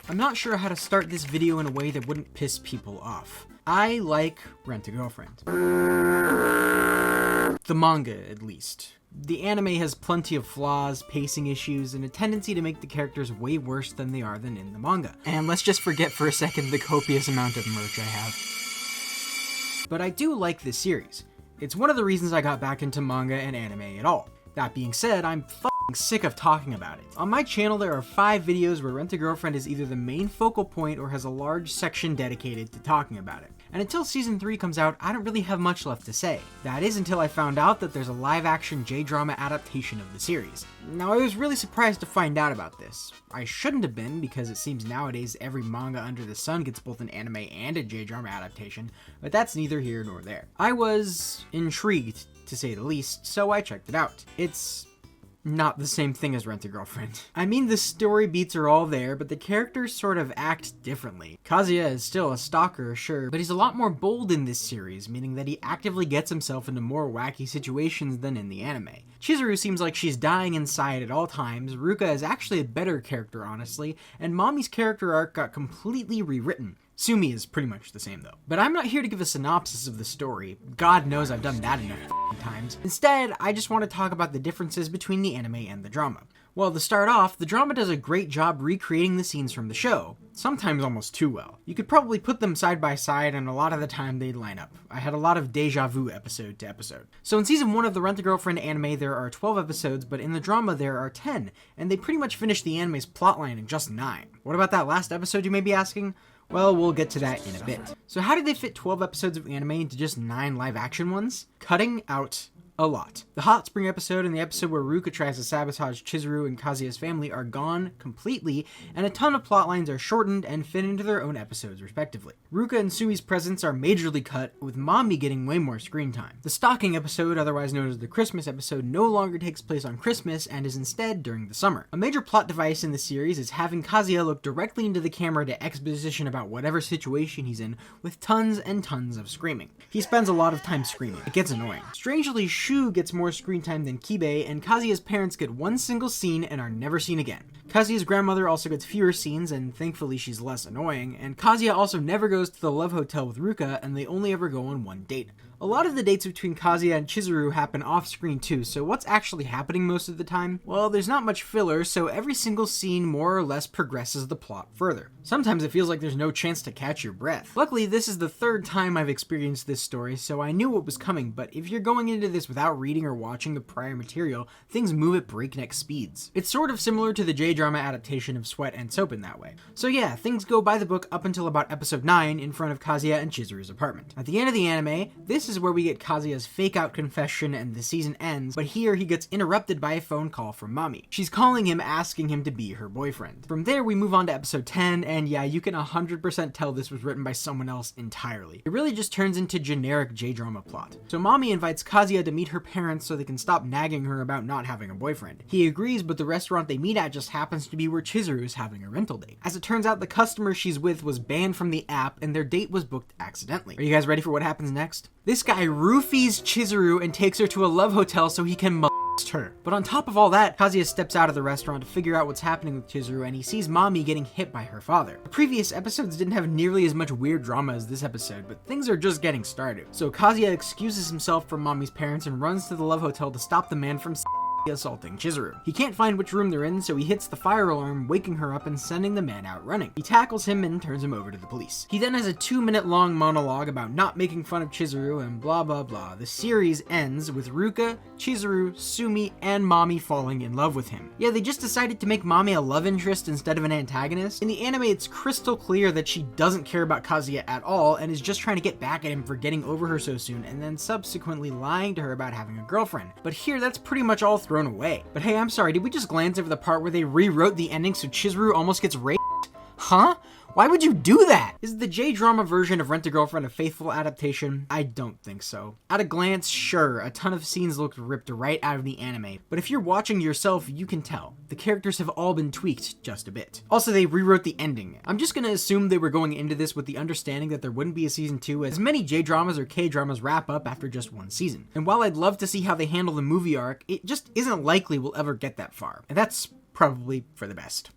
I'm not sure how to start this video in a way that wouldn't piss people off. I like Rent-A-Girlfriend. The manga, at least. The anime has plenty of flaws, pacing issues, and a tendency to make the characters way worse than they are than in the manga. And let's just forget for a second the copious amount of merch I have. But I do like this series. It's one of the reasons I got back into manga and anime at all. That being said, I'm sick of talking about it. On my channel, there are 5 videos where Rent-A-Girlfriend is either the main focal point or has a large section dedicated to talking about it. And until season 3 comes out, I don't really have much left to say. That is until I found out that there's a live-action J-drama adaptation of the series. Now, I was really surprised to find out about this. I shouldn't have been, because it seems nowadays every manga under the sun gets both an anime and a J-drama adaptation, but that's neither here nor there. I was intrigued, to say the least, so I checked it out. It's not the same thing as Rent-A-Girlfriend. I mean, the story beats are all there, but the characters sort of act differently. Kazuya is still a stalker, sure, but he's a lot more bold in this series, meaning that he actively gets himself into more wacky situations than in the anime. Chizuru seems like she's dying inside at all times, Ruka is actually a better character, honestly, and Mami's character arc got completely rewritten. Sumi is pretty much the same though. But I'm not here to give a synopsis of the story. God knows I've done that enough times. Instead, I just want to talk about the differences between the anime and the drama. Well, to start off, the drama does a great job recreating the scenes from the show, sometimes almost too well. You could probably put them side by side and a lot of the time they'd line up. I had a lot of deja vu episode to episode. So in season 1 of the Rent-A-Girlfriend anime there are 12 episodes, but in the drama there are 10, and they pretty much finish the anime's plotline in just 9. What about that last episode, you may be asking? Well, we'll get to that in a bit. So how did they fit 12 episodes of anime into just 9 live-action ones? Cutting out a lot. The hot spring episode and the episode where Ruka tries to sabotage Chizuru and Kazuya's family are gone completely, and a ton of plot lines are shortened and fit into their own episodes respectively. Ruka and Sumi's presence are majorly cut, with Mami getting way more screen time. The stocking episode, otherwise known as the Christmas episode, no longer takes place on Christmas and is instead during the summer. A major plot device in the series is having Kazuya look directly into the camera to exposition about whatever situation he's in, with tons and tons of screaming. He spends a lot of time screaming. It gets annoying. Strangely, Shu gets more screen time than Kibe, and Kazuya's parents get one single scene and are never seen again. Kazuya's grandmother also gets fewer scenes, and thankfully she's less annoying, and Kazuya also never goes to the love hotel with Ruka, and they only ever go on one date. A lot of the dates between Kazuya and Chizuru happen off-screen too, so what's actually happening most of the time? Well, there's not much filler, so every single scene more or less progresses the plot further. Sometimes it feels like there's no chance to catch your breath. Luckily, this is the 3rd time I've experienced this story, so I knew what was coming, but if you're going into this without reading or watching the prior material, things move at breakneck speeds. It's sort of similar to the J-drama adaptation of Sweat and Soap in that way. So yeah, things go by the book up until about episode 9 in front of Kazuya and Chizuru's apartment. At the end of the anime, this is where we get Kazuya's fake-out confession and the season ends, but here he gets interrupted by a phone call from Mami. She's calling him asking him to be her boyfriend. From there, we move on to episode 10, and yeah, you can 100% tell this was written by someone else entirely. It really just turns into generic J-drama plot. So Mami invites Kazuya to meet her parents so they can stop nagging her about not having a boyfriend. He agrees, but the restaurant they meet at just happens to be where Chizuru is having a rental date. As it turns out, the customer she's with was banned from the app, and their date was booked accidentally. Are you guys ready for what happens next? This guy roofies Chizuru and takes her to a love hotel so he can molest her. But on top of all that, Kazuya steps out of the restaurant to figure out what's happening with Chizuru, and he sees Mami getting hit by her father. The previous episodes didn't have nearly as much weird drama as this episode, but things are just getting started. So Kazuya excuses himself from Mami's parents and runs to the love hotel to stop the man from assaulting Chizuru. He can't find which room they're in, so he hits the fire alarm, waking her up and sending the man out running. He tackles him and turns him over to the police. He then has a 2-minute long monologue about not making fun of Chizuru and blah blah blah. The series ends with Ruka, Chizuru, Sumi, and Mami falling in love with him. Yeah, they just decided to make Mami a love interest instead of an antagonist. In the anime, it's crystal clear that she doesn't care about Kazuya at all and is just trying to get back at him for getting over her so soon and then subsequently lying to her about having a girlfriend. But here, that's pretty much all thrown away. But hey, I'm sorry, did we just glance over the part where they rewrote the ending so Chizuru almost gets raped? Huh? Why would you do that? Is the J-drama version of Rent-A-Girlfriend a faithful adaptation? I don't think so. At a glance, sure, a ton of scenes looked ripped right out of the anime, but if you're watching yourself, you can tell. The characters have all been tweaked just a bit. Also, they rewrote the ending. I'm just gonna assume they were going into this with the understanding that there wouldn't be a season 2, as many J-dramas or K-dramas wrap up after just one season. And while I'd love to see how they handle the movie arc, it just isn't likely we'll ever get that far. And that's probably for the best.